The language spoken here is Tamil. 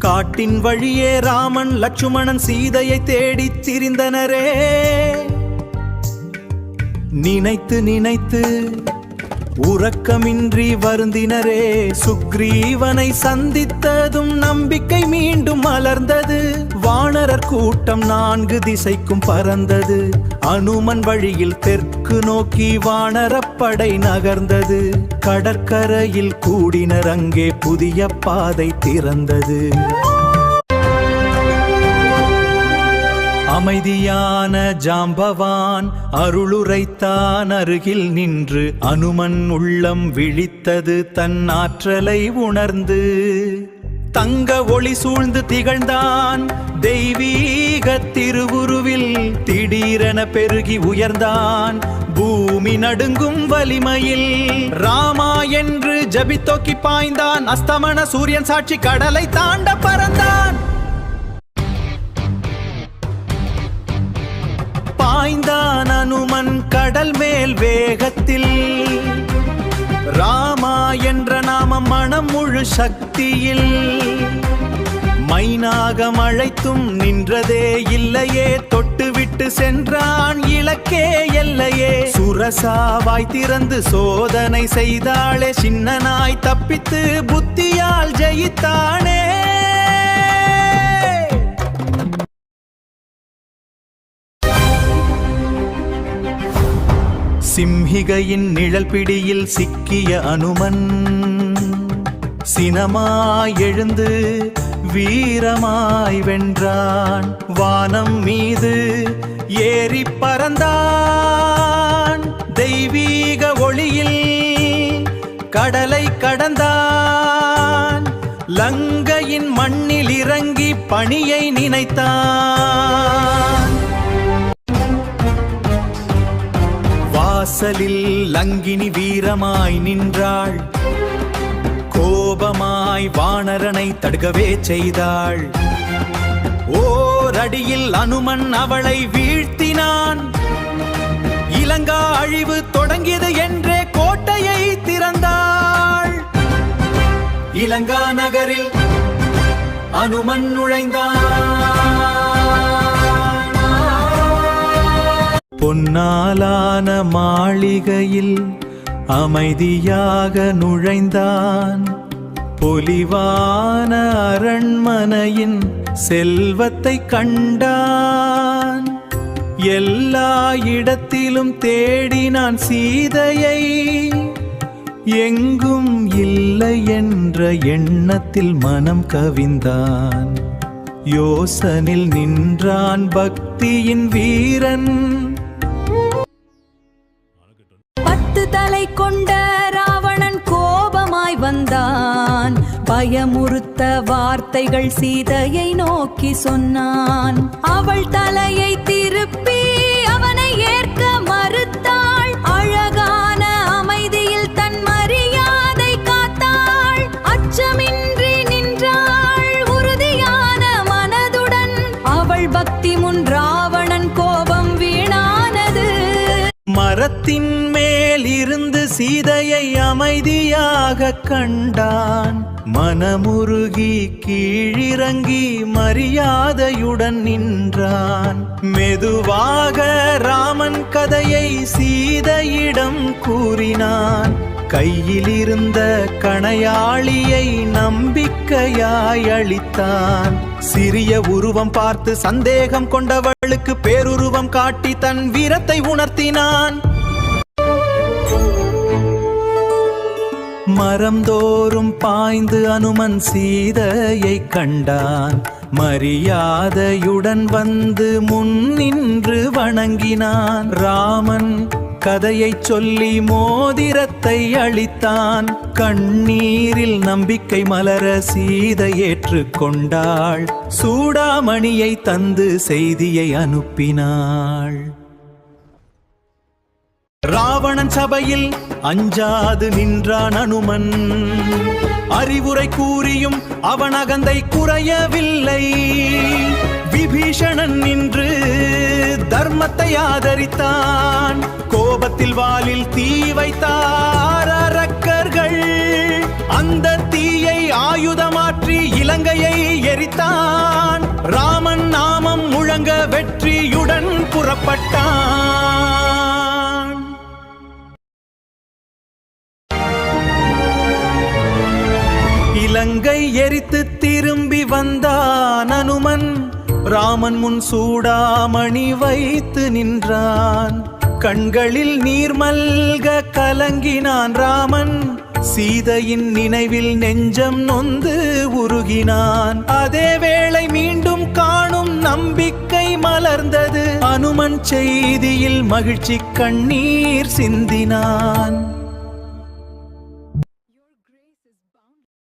காட்டின் வழியே ராமன் லட்சுமணன் சீதையை தேடித் திரிந்தனரே. நினைத்து நினைத்து உறக்கமின்றி வருந்தினரே. சுக்ரீவனை சந்தித்ததும் நம்பிக்கை மீண்டும் மலர்ந்தது. வானரர் கூட்டம் 4 திசைக்கும் பறந்தது. அனுமன் வழியில் தெற்கு நோக்கி வானரப்படை நகர்ந்தது. கடற்கரையில் கூடினர், அங்கே புதிய பாதை திறந்தது. அமைதியான ஜாம்பவான் அருளுரைத்தான் அருகில் நின்று. அனுமன் உள்ளம் விழித்தது தன் ஆற்றலை உணர்ந்து. தங்க ஒளி சூழ்ந்து திகழ்ந்தான் தெய்வீக திருவுருவில். திடீரென பெருகி உயர்ந்தான் பூமி நடுங்கும் வலிமையில். ராமா என்று ஜபித்தோக்கி பாய்ந்தான். அஸ்தமன சூரியன் சாட்சி கடலை தாண்ட பறந்தான். பாய்ந்தான் அனுமன் கடல் மேல் வேகத்தில். ராமா என்ற நாமம் மனம் முழு சக்தியில். மைனாகம் அழைத்தும் நின்றதே இல்லையே. தொட்டுவிட்டு சென்றான் இலக்கே எல்லையே. சுரசாவாய் திறந்து சோதனை செய்தாளே. சின்னனாய் தப்பித்து புத்தியால் ஜெயித்தானே. சிம்ஹிகையின் நிழல் பிடியில் சிக்கிய அனுமன் சினமாய் எழுந்து வீரமாய் வென்றான். வானம் மீது ஏறி பறந்தான். தெய்வீக ஒளியில் கடலை கடந்தான். லங்கையின் மண்ணில் இறங்கி பணியை நினைத்தான். வாசலில் லங்கினி வீரமாய் நின்றாள். கோபமாய் வானரனை தடுக்கவே செய்தாள். ஓரடியில் அனுமன் அவளை வீழ்த்தினான். இலங்கா அழிவு தொடங்கியது என்றே கோட்டையை திறந்தாள். இலங்கா நகரில் அனுமன் நுழைந்தான். பொன்னாலான மாளிகையில் அமைதியாக நுழைந்தான். பொலிவான அரண்மனையின் செல்வத்தை கண்டான். எல்லா இடத்திலும் தேடினான் சீதையை. எங்கும் இல்லை என்ற எண்ணத்தில் மனம் கவிந்தான். யோசனில் நின்றான் பக்தியின் வீரன். 10 தலை கொண்ட ராவணன் கோபமாய் வந்தான். பயமுறுத்த வார்த்தைகள் சீதையை நோக்கி சொன்னான். அவள் தலையை திருப்பி அவனை ஏற்க மறுத்தாள். அழகான அமைதியில் தன் மரியாதை காத்தாள். அச்சமின்றி நின்றாள் உறுதியான மனதுடன். அவள் பக்தி முன் ராவணன் கோபம் வீணானது. மரத்தின் மேல் இருந்து சீதையை அமைதியாக கண்டான். மனமுருகி கீழிறங்கி மரியாதையுடன் நின்றான். மெதுவாக ராமன் கதையை சீதையிடம் கூறினான். கையில் இருந்த கணையாளியை நம்பிக்கையாய் அளித்தான். சிறிய உருவம் பார்த்து சந்தேகம் கொண்டவளுக்கு பேருருவம் காட்டி தன் வீரத்தை உணர்த்தினான். மரம்தோறும் பாய்ந்து அனுமன் சீதையை கண்டான். மரியாதையுடன் வந்து முன்னின்று வணங்கினான். ராமன் கதையை சொல்லி மோதிரத்தை அளித்தான். கண்ணீரில் நம்பிக்கை மலர சீதை ஏற்றுக்கொண்டாள். சூடாமணியை தந்து செய்தியை அனுப்பினாள். ராவணன் சபையில் அஞ்சாது நின்றான் அனுமன். அறிவுரை கூறியும் அவன் அகந்தை குறையவில்லை. விபீஷணன் நின்று தர்மத்தை ஆதரித்தான். கோபத்தில் வாளில் தீ வைத்தார் அரக்கர்கள். அந்த தீயை ஆயுதமாற்றி இலங்கையை எரி அழித்தான். ராமன் நாமம் முழங்க வெற்றியுடன் புறப்பட்டான். இலங்கை எரித்து திரும்பி வந்தான் அனுமன். ராமன் முன் சூடாமணி வைத்து நின்றான். கண்களில் நீர் மல்க கலங்கினான் ராமன். சீதையின் நினைவில் நெஞ்சம் நொந்து உருகினான். அதே வேளை மீண்டும் காணும் நம்பிக்கை மலர்ந்தது. அனுமன் செய்தியில் மகிழ்ச்சி கண்ணீர் சிந்தினான்.